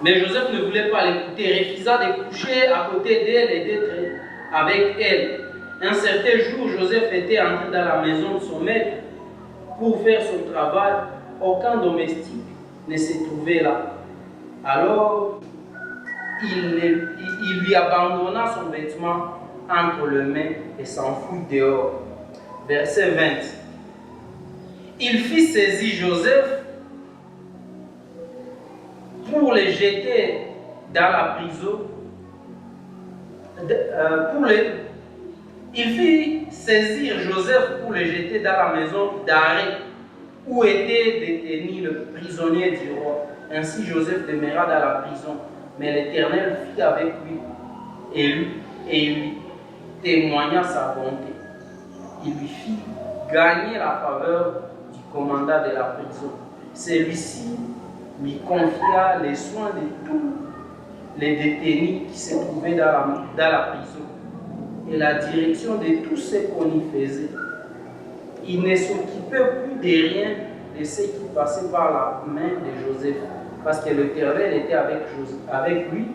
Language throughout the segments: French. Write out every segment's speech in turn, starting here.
Mais Joseph ne voulait pas l'écouter, refusa de coucher à côté d'elle et d'être avec elle. Un certain jour, Joseph était entré dans la maison de son maître pour faire son travail. Aucun domestique ne se trouvait là. Alors, il lui abandonna son vêtement entre les mains et s'enfuit dehors. Verset 20. Il fit saisir Joseph pour le jeter dans la prison. Il fit saisir Joseph pour le jeter dans la maison d'arrêt où était détenu le prisonnier du roi. Ainsi Joseph demeura dans la prison, mais l'Éternel fut avec lui et lui témoigna sa bonté. Il lui fit gagner la faveur du commandant de la prison. Celui-ci lui confia les soins de tous les détenus qui se trouvaient dans la prison et la direction de tout ce qu'on y faisait. Il ne s'occupait plus de rien de ce qui passait par la main de Joseph, parce que l'Éternel était avec lui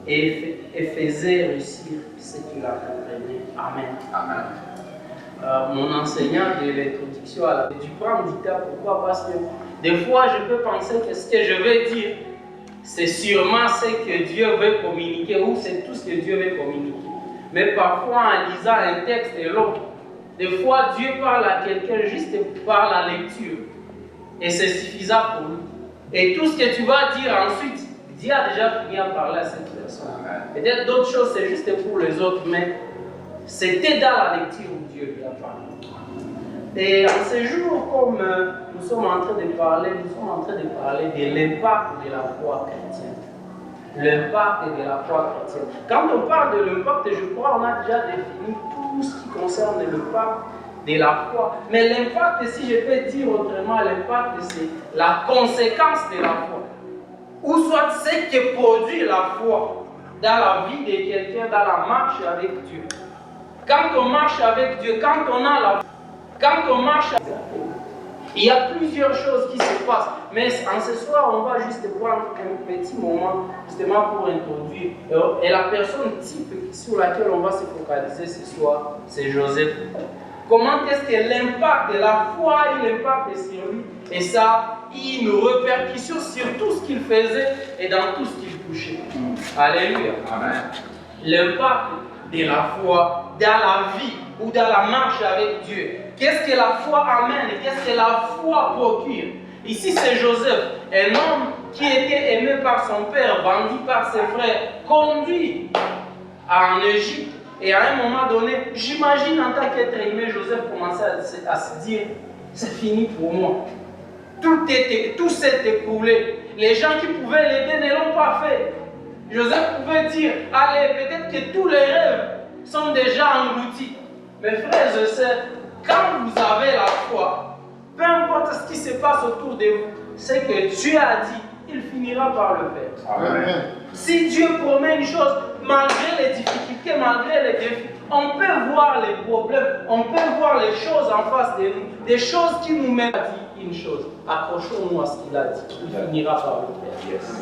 et faisait réussir ce qu'il entreprenait. Amen. Amen. Mon enseignant de l'introduction à la du prendre dictat, pourquoi? Parce que des fois je peux penser que ce que je vais dire, c'est sûrement ce que Dieu veut communiquer ou c'est tout ce que Dieu veut communiquer. Mais parfois en lisant un texte et l'autre, des fois Dieu parle à quelqu'un juste par la lecture et c'est suffisant pour lui. Et tout ce que tu vas dire ensuite, Dieu a déjà fini à parler à cette personne. Peut-être d'autres choses c'est juste pour les autres, mais c'était dans la lecture où Dieu lui a parlé. Et en ce jour, comme nous sommes en train de parler de l'impact de la foi chrétienne. L'impact de la foi chrétienne. Quand on parle de l'impact, je crois qu'on a déjà défini tout ce qui concerne l'impact de la foi. Mais l'impact, si je peux dire autrement, l'impact, c'est la conséquence de la foi. Ou soit ce que produit la foi dans la vie de quelqu'un, dans la marche avec Dieu. Quand on marche avec Dieu, quand on a la foi, quand on marche avec Dieu, il y a plusieurs choses qui se passent. Mais en ce soir, on va juste prendre un petit moment justement pour introduire. Et la personne type sur laquelle on va se focaliser ce soir, c'est Joseph. Comment est-ce que l'impact de la foi a eu l'impact sur lui? Et ça a eu une répercussion sur tout ce qu'il faisait et dans tout ce qu'il touchait. Alléluia. Amen. L'impact de la foi dans la vie ou dans la marche avec Dieu. Qu'est-ce que la foi amène? Qu'est-ce que la foi procure? Ici, c'est Joseph, un homme qui était aimé par son père, vendu par ses frères, conduit en Égypte. Et à un moment donné, j'imagine en tant qu'être aimé, Joseph commençait à se dire, c'est fini pour moi. Tout s'est écoulé. Les gens qui pouvaient l'aider ne l'ont pas fait. Joseph pouvait dire, allez, peut-être que tous les rêves sont déjà engloutis. Mes frères et sœurs, quand vous avez la foi, peu importe ce qui se passe autour de vous, c'est que Dieu a dit, il finira par le faire. Amen. Si Dieu promet une chose, malgré les difficultés, malgré les défis, on peut voir les problèmes, on peut voir les choses en face de nous, des choses qui nous mènent à dire une chose. Accrochons-nous à ce qu'il a dit, il finira par le faire. Yes.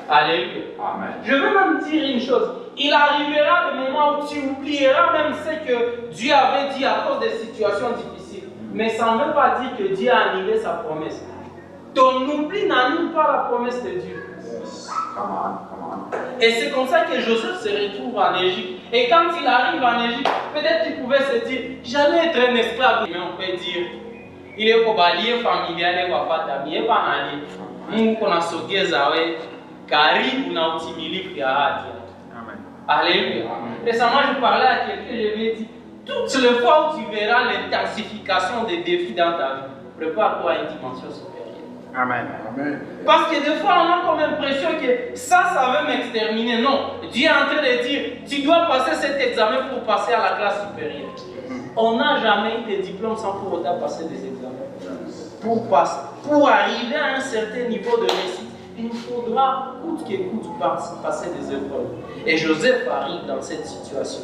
Alléluia. Amen. Je veux même dire une chose. Il arrivera le moment où tu oublieras même ce que Dieu avait dit à cause des situations difficiles. Mais ça ne veut pas dire que Dieu a annulé sa promesse. Ton oubli n'annule pas la promesse de Dieu. Yes. Come on. Et c'est comme ça que Joseph se retrouve en Égypte. Et quand il arrive en Égypte, peut-être qu'il pouvait se dire, j'allais être un esclave. Mais on peut dire, il est comme allié familial, il n'est pas d'ami, il n'est pas allié. Nous, on a sogeza, karibu na utimilifu ya ahadi. Alléluia. Récemment, je parlais à quelqu'un, je lui ai dit, toutes les fois où tu verras l'intensification des défis dans ta vie, prépare-toi à une dimension supérieure. Amen. Amen. Parce que des fois, on a comme l'impression que ça veut m'exterminer. Non, Dieu est en train de dire, tu dois passer cet examen pour passer à la classe supérieure. On n'a jamais eu de diplôme sans pour autant passer des examens. Pour arriver à un certain niveau de réussite, il faudra coûte que coûte passer des épreuves. Et Joseph arrive dans cette situation.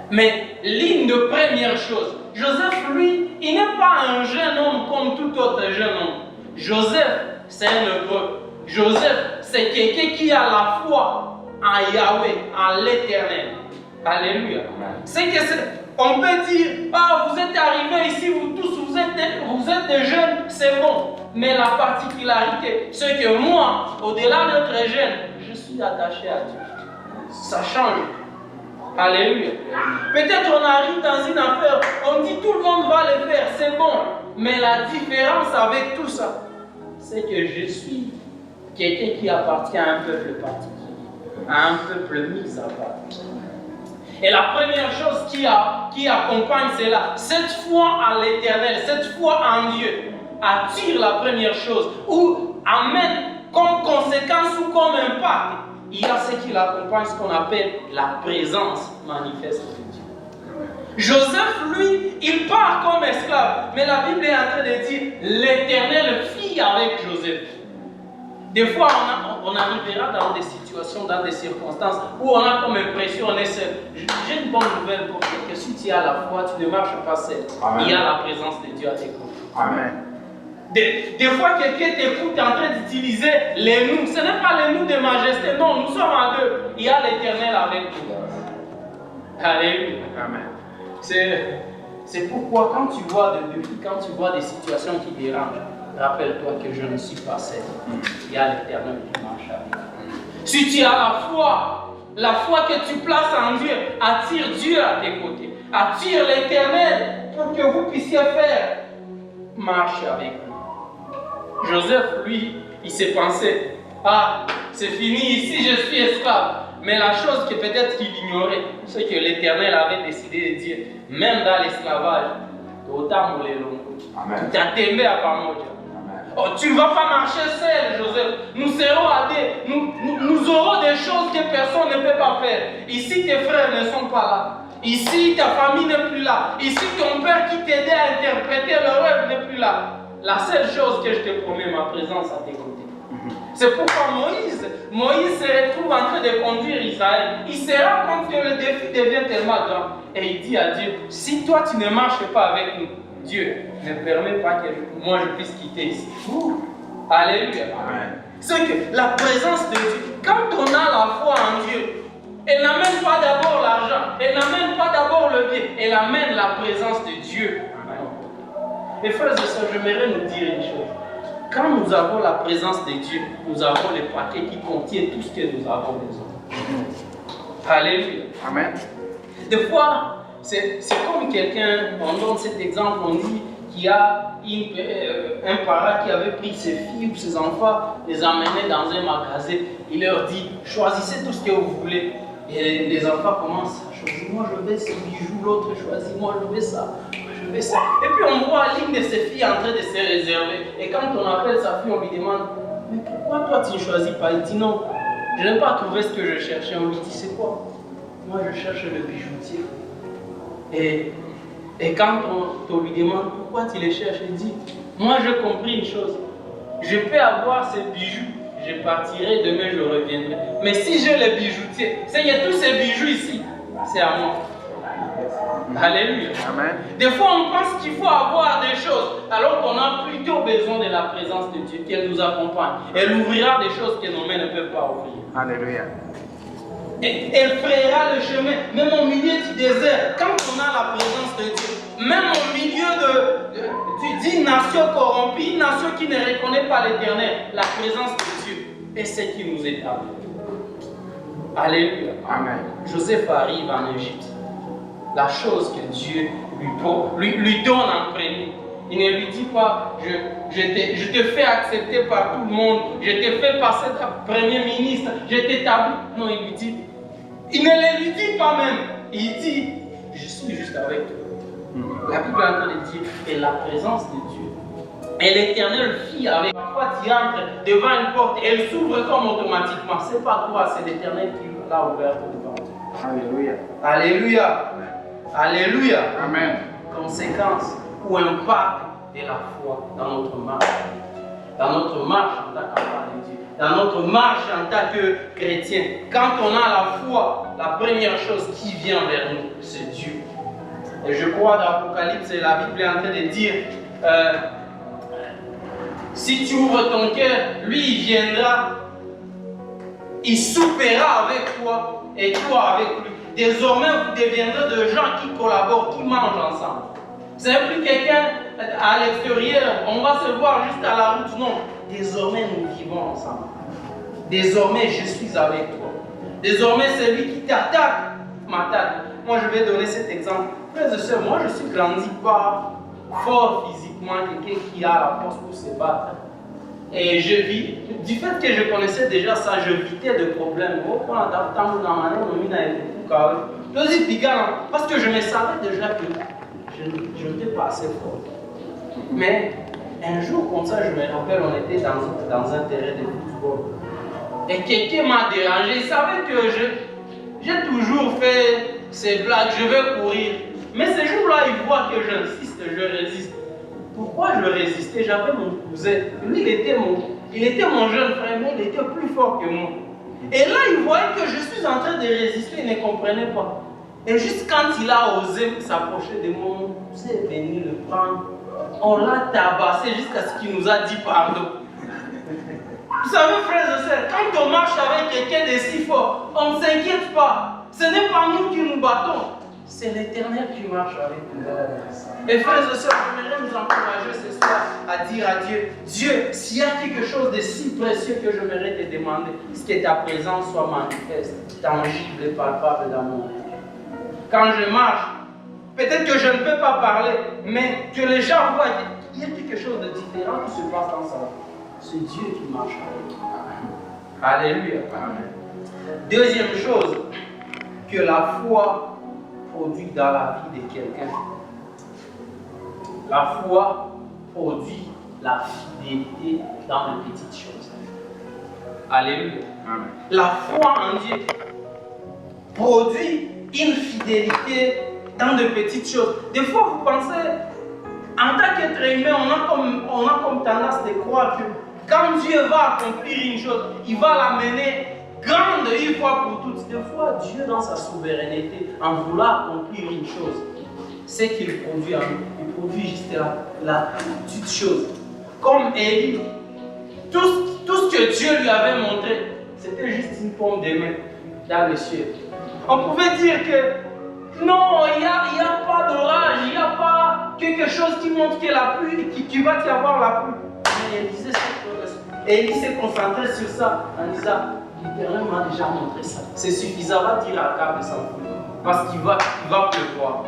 Mais l'une de première chose, Joseph, lui, il n'est pas un jeune homme comme tout autre jeune homme. Joseph, c'est un hébreu. Joseph, c'est quelqu'un qui a la foi en Yahweh, en l'Éternel. Alléluia. C'est que on peut dire, ah, vous êtes arrivés ici, vous tous, vous êtes des jeunes, c'est bon. Mais la particularité, c'est que moi, au-delà d'être jeune, je suis attaché à Dieu. Ça change. Alléluia. Peut-être on arrive dans une affaire, on dit tout le monde va le faire, c'est bon. Mais la différence avec tout ça, c'est que je suis quelqu'un qui appartient à un peuple particulier, à un peuple mis à part. Et la première chose qui accompagne cela, cette foi en l'Éternel, cette foi en Dieu, attire la première chose, ou amène comme conséquence ou comme impact, il y a ce qui l'accompagne, ce qu'on appelle la présence manifeste de Dieu. Joseph, lui, il part comme esclave, mais la Bible est en train de dire, l'Éternel fit avec Joseph. Des fois, on arrivera dans des situations, dans des circonstances où on a comme impression, on est seul. J'ai une bonne nouvelle pour toi, que si tu as la foi, tu ne marches pas seul. Amen. Il y a la présence de Dieu à tes côtés. Amen. Des fois, quelqu'un t'écoute en train d'utiliser les nous. Ce n'est pas les nous de majesté, non, nous sommes à deux. Il y a l'Éternel avec nous. Alléluia. Amen. C'est pourquoi quand tu vois des situations qui dérangent, rappelle-toi que je ne suis pas seul. Il y a l'Éternel qui marche avec toi. Si tu as la foi que tu places en Dieu, attire Dieu à tes côtés. Attire l'Éternel pour que vous puissiez faire marche avec lui. Joseph, lui, il s'est pensé, ah, c'est fini, ici je suis esclave. Mais la chose que peut-être qu'il ignorait, c'est que l'Éternel avait décidé de dire, même dans l'esclavage, autant vous les longs, tu as tombé à Pamoja. Oh, tu ne vas pas marcher seul, Joseph. Nous serons aidés. Nous aurons des choses que personne ne peut pas faire. Ici, tes frères ne sont pas là. Ici, ta famille n'est plus là. Ici, ton père qui t'aidait à interpréter le rêve n'est plus là. La seule chose que je te promets, ma présence à tes côtés. C'est pourquoi Moïse se retrouve en train de conduire Israël. Il se rend compte que le défi devient tellement grand. Et il dit à Dieu, si toi tu ne marches pas avec nous, Dieu ne permet pas que moi je puisse quitter ici. Alléluia. C'est que la présence de Dieu, quand on a la foi en Dieu, elle n'amène pas d'abord l'argent, elle n'amène pas d'abord le bien, elle amène la présence de Dieu. Mes frères et sœurs, j'aimerais nous dire une chose. Quand nous avons la présence de Dieu, nous avons le paquet qui contient tout ce que nous avons besoin. Alléluia. Amen. Des fois, c'est comme quelqu'un, on donne cet exemple, on dit qu'il y a un parent qui avait pris ses filles ou ses enfants, les amenait dans un magasin, il leur dit, choisissez tout ce que vous voulez. Et les enfants commencent à choisir, moi je veux ce bijou, l'autre choisit, moi je veux ça. Et puis on voit l'une de ses filles en train de se réserver. Et quand on appelle sa fille, on lui demande, mais pourquoi toi tu ne choisis pas? Il dit non, je n'ai pas trouvé ce que je cherchais. On lui dit, c'est quoi? Moi je cherche le bijoutier. Et quand on lui demande pourquoi tu les cherches, il dit, moi j'ai compris une chose. Je peux avoir ces bijoux, je partirai, demain je reviendrai. Mais si j'ai le bijoutier, c'est que tous ces bijoux ici, c'est à moi. Alléluia. Amen. Des fois, on pense qu'il faut avoir des choses, alors qu'on a plutôt besoin de la présence de Dieu, qu'elle nous accompagne. Elle ouvrira des choses que nos mains ne peuvent pas ouvrir. Alléluia. Et elle frayera le chemin, même au milieu du désert, quand on a la présence de Dieu, même au milieu d'une nation corrompue, une nation qui ne reconnaît pas l'Éternel, la présence de Dieu est ce qui nous établit. Alléluia. Amen. Joseph arrive en Égypte. La chose que Dieu lui donne en premier. Il ne lui dit pas, je te fais accepter par tout le monde, je te fais passer premier ministre, je t'établis. Non, il lui dit, il ne le lui dit pas même. Il dit, je suis juste avec toi. La Bible est en train de dire, et la présence de Dieu. Et l'Éternel fit avec. Parfois tu entres devant une porte, et elle s'ouvre comme automatiquement. Ce n'est pas toi, c'est l'Éternel qui l'a ouverte devant toi. Alléluia. Alléluia. Alléluia. Amen. Conséquence ou impact de la foi dans notre marche. Dans notre marche en tant qu'enfant de Dieu. Dans notre marche en tant que chrétien. Quand on a la foi, la première chose qui vient vers nous, c'est Dieu. Et je crois dans l'Apocalypse, la Bible est en train de dire, si tu ouvres ton cœur, lui il viendra Il soupera avec toi et toi avec lui. Désormais, vous deviendrez de gens qui collaborent, qui mangent ensemble. Ce n'est plus quelqu'un à l'extérieur, on va se voir juste à la route. Non, désormais, nous vivons ensemble. Désormais, je suis avec toi. Désormais, celui qui t'attaque m'attaque. Moi, je vais donner cet exemple. Frères et sœurs, moi, je suis grandi pas fort physiquement, quelqu'un qui a la force pour se battre. Et je vis, du fait que je connaissais déjà ça, je vitais de problèmes. Parce que je me savais déjà que je n'étais pas assez fort. Mais un jour comme ça, je me rappelle, on était dans un terrain de football. Et quelqu'un m'a dérangé. Il savait que j'ai toujours fait ces blagues, je vais courir. Mais ce jour-là, il voit que j'insiste, je résiste. Pourquoi je résistais? J'avais mon cousin. Lui, il était mon jeune frère, mais il était plus fort que moi. Et là, il voyait que je suis en train de résister, il ne comprenait pas. Et juste quand il a osé s'approcher de moi, mon cousin est venu le prendre. On l'a tabassé jusqu'à ce qu'il nous a dit pardon. Vous savez, frères et sœurs, quand on marche avec quelqu'un de si fort, on ne s'inquiète pas. Ce n'est pas nous qui nous battons. C'est l'Éternel qui marche avec nous. Et frères et sœurs, j'aimerais nous encourager ce soir à dire à Dieu, Dieu, s'il y a quelque chose de si précieux que j'aimerais te demander, c'est que ta présence soit manifeste, tangible et palpable dans mon vie. Quand je marche, peut-être que je ne peux pas parler, mais que les gens voient qu'il y a quelque chose de différent qui se passe dans sa vie. C'est Dieu qui marche avec nous. Alléluia. Amen. Deuxième chose, que la foi produit dans la vie de quelqu'un. La foi produit la fidélité dans les petites choses. Alléluia. Amen. La foi en Dieu produit une fidélité dans de petites choses. Des fois, vous pensez, en tant qu'être humain, on a comme tendance de croire que quand Dieu va accomplir une chose, il va l'amener grande une fois pour toutes. Des fois, Dieu, dans sa souveraineté, en voulant accomplir une chose, c'est qu'il produit en nous. Il produit juste la petite chose. Comme Élie, tout ce que Dieu lui avait montré, c'était juste une pomme de main dans le ciel. On pouvait dire que non, il n'y a pas d'orage, il n'y a pas quelque chose qui montre que la pluie, qu'il va y avoir la pluie. Mais il disait cette chose. Et il s'est concentré sur ça en disant, l'Éternel m'a déjà montré ça. C'est suffisant, va dire à Cap de s'enfuir. Parce qu'il va pleuvoir.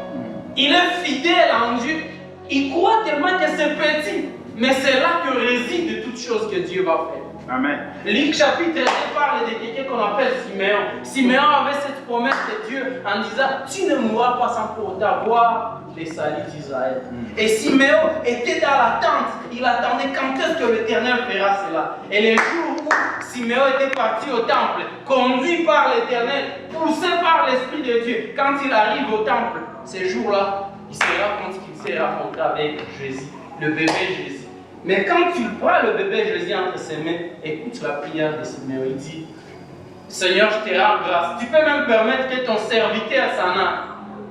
Il est fidèle en Dieu. Il croit tellement que c'est petit. Mais c'est là que réside toute chose que Dieu va faire. Amen. Luc chapitre 1 parle de quelqu'un qu'on appelle Siméon. Siméon avait cette promesse de Dieu en disant, tu ne mourras pas sans pour autant voir les saluts d'Israël. Et Siméon était dans l'attente. Il attendait quand est-ce que l'Éternel fera cela. Et le jour où Siméon était parti au temple, conduit par l'Éternel, poussé par l'Esprit de Dieu, quand il arrive au temple, ce jour-là, il se rend compte qu'il s'est rencontré avec Jésus, le bébé Jésus. Mais quand tu prends le bébé Jésus entre ses mains, écoute la prière de Siméon. Il dit, Seigneur, je te rends grâce. Tu peux même permettre que ton serviteur s'en aille.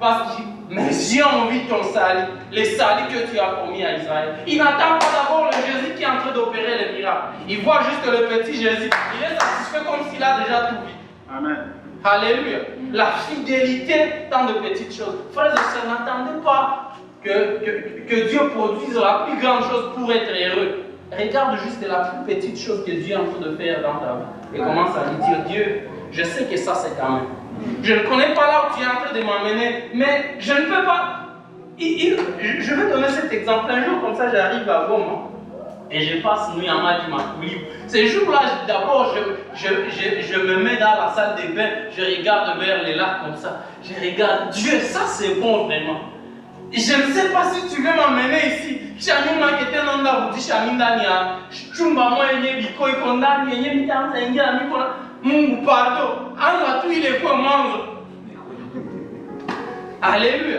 Parce que mes yeux ont vu ton salut, les saluts que tu as promis à Israël. Il n'attend pas d'abord le Jésus qui est en train d'opérer les miracles. Il voit juste le petit Jésus. Il est satisfait comme s'il a déjà tout vu. Amen. Alléluia. La fidélité dans de petites choses. Frères et sœurs, n'attendez pas que Dieu produise la plus grande chose pour être heureux. Regarde juste la plus petite chose que Dieu est en train de faire dans ta vie. Et commence à lui dire, Dieu, je sais que ça c'est quand même. Je ne connais pas là où tu es en train de m'amener, mais je ne peux pas. Je vais donner cet exemple. Un jour comme ça, j'arrive à Goma et je passe nuit en Madi Makouli. Ce jour-là, d'abord, je me mets dans la salle de bain, je regarde vers les lacs comme ça. Je regarde, Dieu, ça c'est bon vraiment. Je ne sais pas si tu veux m'amener ici. Chamima qui était non da budi chaminda nia. Chumba moi yenye biko ikonda yenye mitanza ingia mikona. Mungu pardon. Anga tu il est quoi manzo. Alléluia.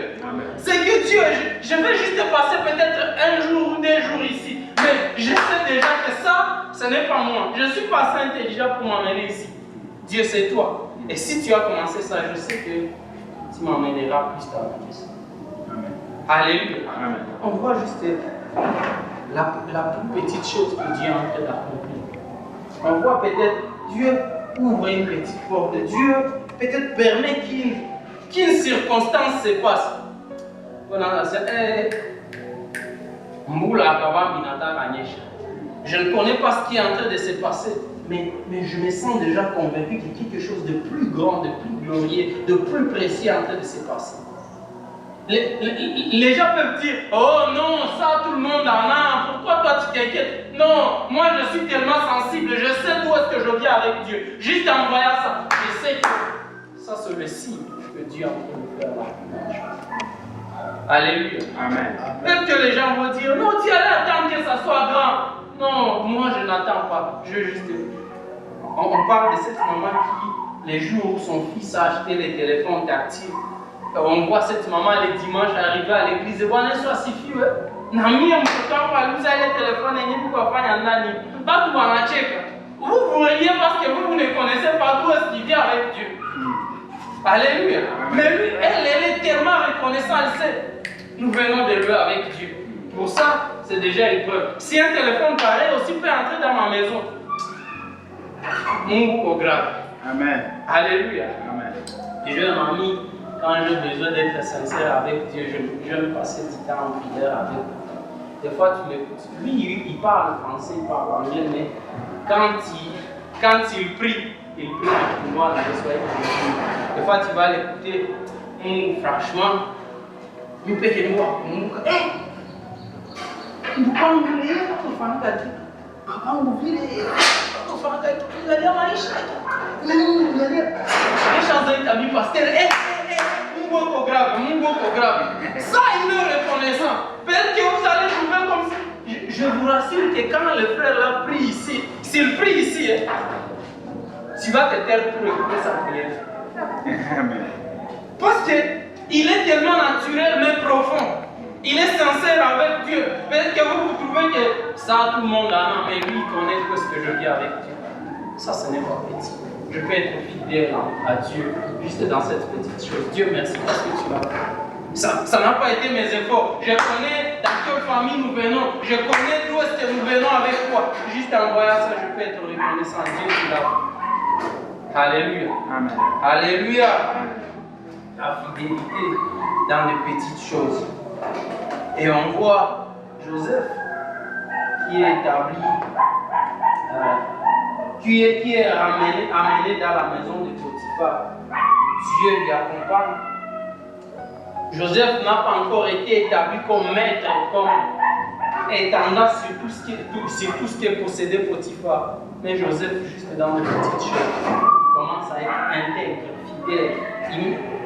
C'est que Dieu, je vais juste passer peut-être un jour ou 2 jours ici. Mais je sais déjà que ça, ce n'est pas moi. Je ne suis pas assez intelligent pour m'amener ici. Dieu, c'est toi. Et si tu as commencé ça, je sais que tu m'emmèneras plus tard. Alléluia. Amen. On voit juste la plus petite chose que Dieu est en train d'accomplir. On voit peut-être Dieu ouvre une petite porte. Dieu peut-être permet qu'une circonstance se passe. Je ne connais pas ce qui est en train de se passer, mais je me sens déjà convaincu qu'il y a quelque chose de plus grand, de plus glorieux, de plus précieux en train de se passer. Les gens peuvent dire, oh non, ça tout le monde en a, pourquoi toi tu t'inquiètes? Non, moi je suis tellement sensible, je sais d'où est-ce que je viens avec Dieu. Juste en voyant ça, je sais que ça c'est le signe que Dieu est en train de faire là. Alléluia. Amen. Peut-être que les gens vont dire, non, tu allais attendre que ça soit grand. Non, moi je n'attends pas. On parle de cette maman qui, les jours où son fils a acheté les téléphones tactiles, on voit cette maman les dimanches arriver à l'église et voir soit si fille. Nami mtoto vous avez le téléphone et vous pouvez faire un nani. Pas tout en vous riez parce que vous ne connaissez pas d'où est-ce qu'il vient avec Dieu. Alléluia. Mais lui, elle est tellement reconnaissante, elle sait. Nous venons de lui avec Dieu. Pour ça, c'est déjà une preuve. Si un téléphone pareil aussi peut entrer dans ma maison, mon goût au grave. Amen. Alléluia. Amen. Et je m'ami, quand j'ai besoin d'être sincère avec Dieu, j'aime passer du temps en prière avec lui. Des fois, tu l'écoutes. Lui, il parle français, il parle anglais, mais quand il prie pour moi, là, des fois, tu vas l'écouter. Franchement, nous pouvons voir. Nous pouvons oublier notre fantasme. Papa, on oublie notre fantasme. Vous allez à Maïcha. Vous allez à ta vie, pasteur. Mon grave. Ça, il est reconnaissant. Peut-être que vous allez trouver comme ça. Je vous rassure que quand le frère l'a pris ici, s'il prie ici, tu vas te taire pour écouter sa prière. Parce qu'il est tellement naturel mais profond. Il est sincère avec Dieu. Peut-être que vous trouvez que ça, tout le monde a, mais lui, il connaît ce que je vis avec Dieu. Ça, ce n'est pas petit. Je peux être fidèle à Dieu juste dans cette petite chose. Dieu merci parce que tu l'as fait. Ça n'a pas été mes efforts. Je connais dans quelle famille nous venons. Je connais d'où est-ce que nous venons avec quoi. Juste en voyant ça, je peux être reconnaissant. Dieu, tu l'as fait. Alléluia. Amen. Alléluia. La fidélité dans les petites choses. Et on voit Joseph qui est établi, qui est amené dans la maison de Potiphar. Dieu lui accompagne. Joseph n'a pas encore été établi comme maître, comme étendant sur tout ce qui est possédé Potiphar. Mais Joseph, juste dans les petites choses, commence à être intègre, fidèle.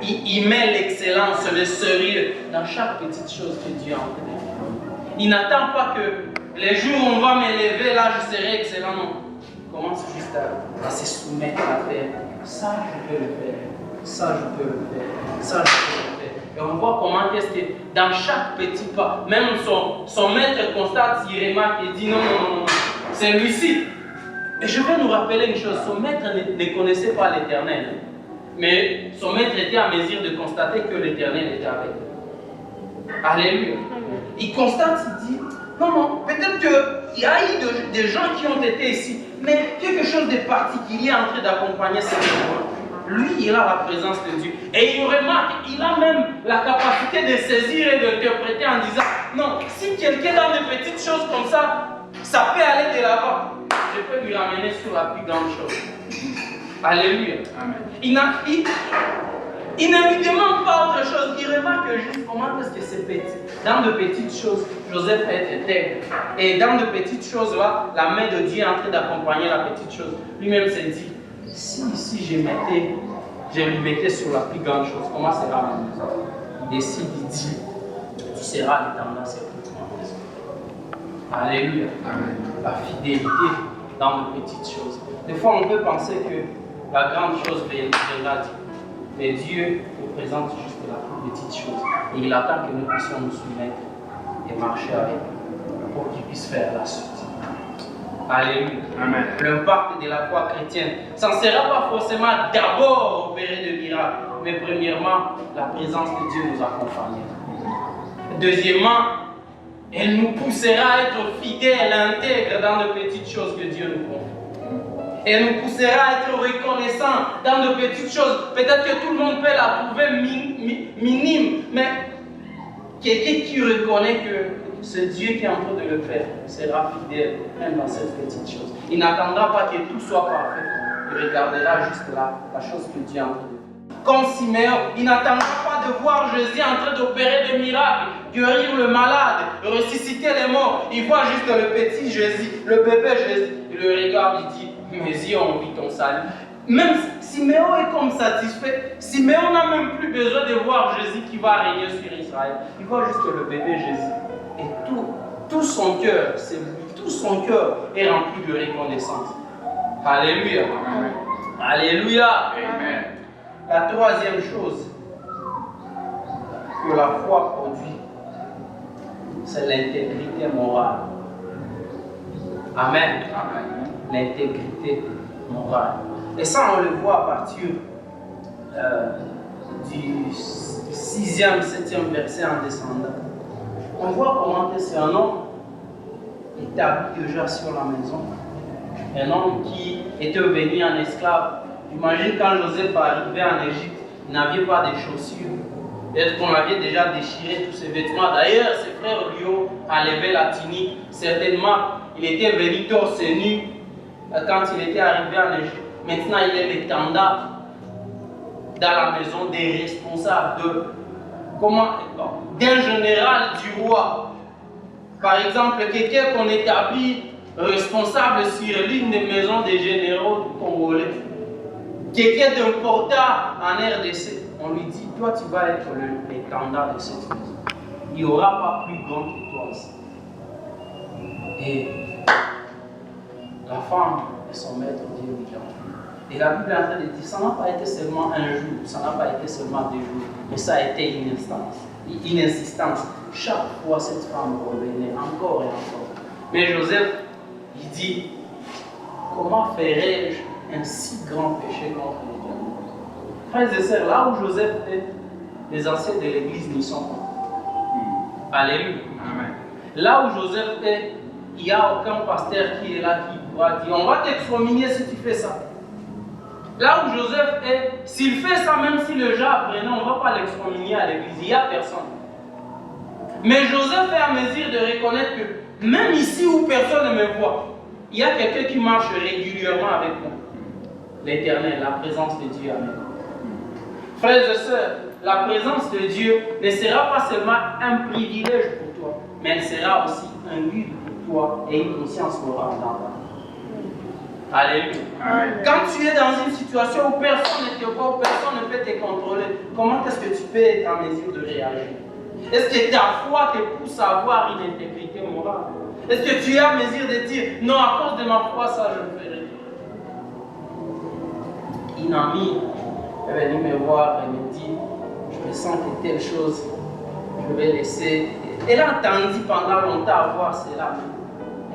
Il met l'excellence, le sérieux dans chaque petite chose que Dieu a en train de faire. Il n'attend pas que les jours où on va m'élever, là je serai excellent. Non. Il commence juste à se soumettre à faire. Ça, je peux le faire. Ça, je peux le faire. Ça, je peux le faire. Et on voit comment est-ce que dans chaque petit pas, même son maître constate, il remarque et dit non, c'est lui-ci. Et je vais nous rappeler une chose, son maître ne connaissait pas l'Éternel. Mais son maître était à mesure de constater que l'Éternel était avec lui. Alléluia. Il constate, il dit, non, peut-être qu'il y a eu des gens qui ont été ici, mais quelque chose de particulier est en train d'accompagner ces gens. Lui, il a la présence de Dieu. Et il remarque, il a même la capacité de saisir et d'interpréter en disant, non, si quelqu'un dans des petites choses comme ça, ça peut aller de l'avant. Je peux lui ramener sur la plus grande chose. Alléluia. Amen. Il ne lui demande pas autre chose. Il remarque juste comment est-ce que c'est petit. Dans de petites choses, Joseph est intègre. Et dans de petites choses là, la main de Dieu est en train d'accompagner la petite chose. Lui-même s'est dit, si je lui mettais sur la plus grande chose, comment sera ma maison? Il décide, il dit, tu seras l'étendard sepulcre. Alléluia. Amen. La fidélité dans de petites choses. Des fois, on peut penser que la grande chose viendra Dieu. Mais Dieu nous présente juste la plus petite chose. Et il attend que nous puissions nous soumettre et marcher avec lui pour qu'il puisse faire la suite. Alléluia. Amen. L'impact de la foi chrétienne, ça ne sera pas forcément d'abord opérer de miracles, mais premièrement, la présence de Dieu nous accompagne. Deuxièmement, elle nous poussera à être fidèles, intègres dans de petites choses que Dieu nous confie. Et nous poussera à être reconnaissants dans de petites choses. Peut-être que tout le monde peut la trouver minime, mais quelqu'un qui reconnaît que c'est Dieu qui est en train de le faire sera fidèle, même dans cette petite chose. Il n'attendra pas que tout soit parfait. Il regardera juste la chose que Dieu est en train de faire. Comme Siméon, il n'attendra pas de voir Jésus en train d'opérer des miracles, guérir le malade, ressusciter les morts. Il voit juste le petit Jésus, le bébé Jésus. Il le regarde, il dit, mes yeux ont vu ton salut. Même Siméon est comme satisfait. Siméon n'a même plus besoin de voir Jésus qui va régner sur Israël. Il voit juste le bébé Jésus. Et tout son cœur, tout son cœur est rempli de reconnaissance. Alléluia. Amen. Alléluia. Amen. La troisième chose que la foi produit, c'est l'intégrité morale. Amen. Amen. L'intégrité morale. Et ça, on le voit à partir du 6e, 7e verset en descendant. On voit comment c'est un homme établi déjà sur la maison. Un homme qui était venu en esclave. Imagine quand Joseph arrivait en Égypte, il n'avait pas de chaussures. Peut-être qu'on avait déjà déchiré tous ses vêtements. D'ailleurs, ses frères lui ont enlevé la tunique. Certainement, il était venu torse nu quand il était arrivé en Égypte. Maintenant, il est l'étendard dans la maison des responsables d'un général du roi. Par exemple, quelqu'un qu'on établit responsable sur l'une des maisons des généraux congolais. Quelqu'un d'important en RDC, on lui dit, toi tu vas être l'étendard de cette maison. Il n'y aura pas plus grand que toi aussi. Et la femme et son maître dit évidemment. Et la Bible est en train de dire, ça n'a pas été seulement un jour, ça n'a pas été seulement 2 jours, mais ça a été une insistance. Chaque fois, cette femme revenait encore et encore. Mais Joseph, il dit, comment ferais-je un si grand péché contre l'Éternel? Frères et sœurs, là où Joseph est, les anciens de l'Église n'y sont pas. Alléluia. Amen. Là où Joseph est, il n'y a aucun pasteur qui est là qui pourra dire, on va t'exterminer si tu fais ça. Là où Joseph est, s'il fait ça, même si le gens apprennent, on ne va pas l'exterminer à l'église, il n'y a personne. Mais Joseph est à mesure de reconnaître que même ici où personne ne me voit, il y a quelqu'un qui marche régulièrement avec moi. L'Éternel, la présence de Dieu avec moi. Frères et sœurs, la présence de Dieu ne sera pas seulement un privilège pour toi, mais elle sera aussi un guide pour toi et une conscience morale dans ta vie. Alléluia. Amen. Quand tu es dans une situation où personne ne te voit, où personne ne peut te contrôler, comment est-ce que tu peux être en mesure de réagir? Est-ce que ta foi te pousse à avoir une intégrité morale? Est-ce que tu es en mesure de dire, non, à cause de ma foi, ça je le ferai? Une amie est venue me voir et me dit, je me sens que telle chose, je vais laisser. Elle a attendu pendant longtemps à voir cela.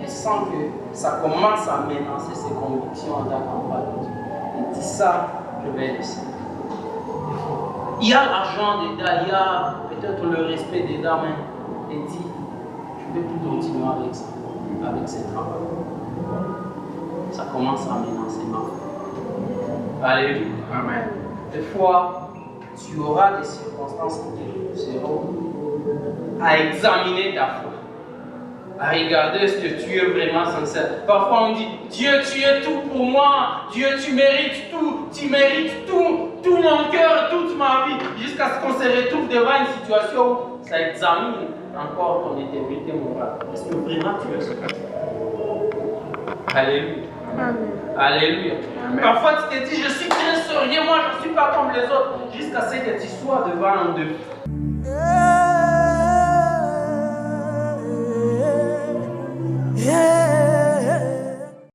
Elle sent que ça commence à menacer ses convictions dans l'endroit de Dieu. Elle dit ça, je vais laisser. Il y a l'argent dedans, il y a peut-être le respect dedans, mais elle dit, je ne vais plus continuer avec ça, avec ce travail. Ça commence à menacer ma foi. Alléluia. Amen. Des fois, tu auras des circonstances qui te pousseront à examiner ta foi. À regarder ce que tu es vraiment sincère. Parfois on dit, Dieu tu es tout pour moi, Dieu tu mérites tout mon cœur, toute ma vie, jusqu'à ce qu'on se retrouve devant une situation où ça examine encore ton intégrité morale. Est-ce que vraiment tu es ce que tu es? Alléluia. Amen. Alléluia. Amen. Parfois tu te dis, je suis très sérieux, moi je ne suis pas comme les autres, jusqu'à ce que tu sois devant un défi.